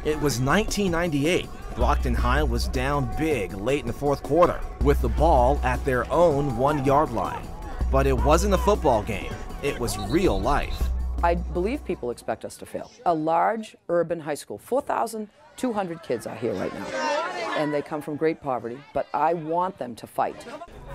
It was 1998. Brockton High was down big late in the fourth quarter with the ball at their own 1-yard line. But it wasn't a football game. It was real life. I believe people expect us to fail. A large urban high school, 4,200 kids are here right now, and they come from great poverty, but I want them to fight.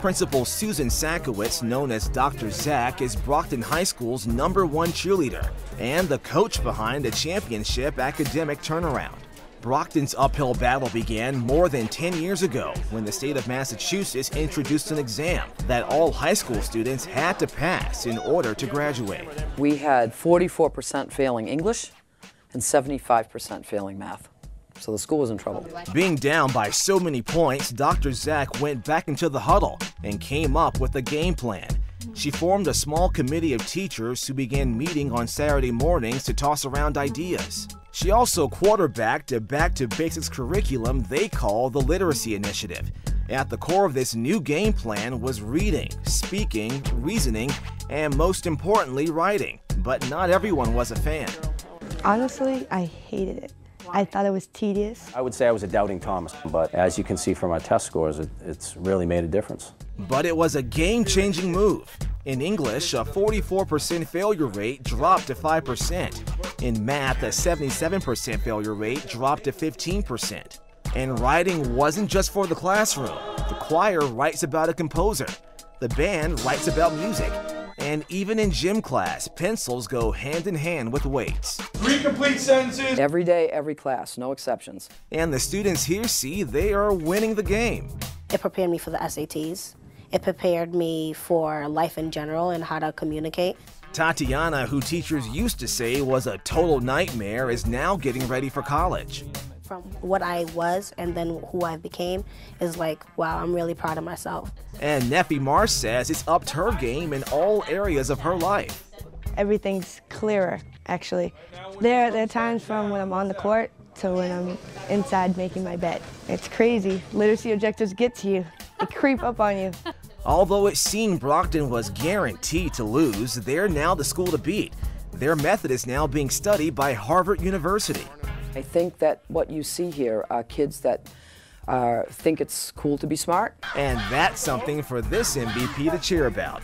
Principal Susan Sakowitz, known as Dr. Zach, is Brockton High School's #1 cheerleader and the coach behind the championship academic turnaround. Brockton's uphill battle began more than 10 years ago when the state of Massachusetts introduced an exam that all high school students had to pass in order to graduate. We had 44% failing English and 75% failing math. So the school was in trouble. Being down by so many points, Dr. Zach went back into the huddle and came up with a game plan. She formed a small committee of teachers who began meeting on Saturday mornings to toss around ideas. She also quarterbacked a back-to-basics curriculum they call the Literacy Initiative. At the core of this new game plan was reading, speaking, reasoning, and most importantly, writing. But not everyone was a fan. Honestly, I hated it. I thought it was tedious. I would say I was a doubting Thomas, but as you can see from our test scores, it's really made a difference. But it was a game-changing move. In English, a 44% failure rate dropped to 5%. In math, a 77% failure rate dropped to 15%. And writing wasn't just for the classroom. The choir writes about a composer. The band writes about music. And even in gym class, pencils go hand in hand with weights. 3 complete sentences. Every day, every class, no exceptions. And the students here see they are winning the game. It prepared me for the SATs. It prepared me for life in general and how to communicate. Tatiana, who teachers used to say was a total nightmare, is now getting ready for college. From what I was and then who I became is like, wow, I'm really proud of myself. And Neffy Marsh says it's upped her game in all areas of her life. Everything's clearer, actually. There are times from when I'm on the court to when I'm inside making my bed. It's crazy. Literacy objectives get to you. They creep up on you. Although it seemed Brockton was guaranteed to lose, they're now the school to beat. Their method is now being studied by Harvard University. I think that what you see here are kids that think it's cool to be smart. And that's something for this MVP to cheer about.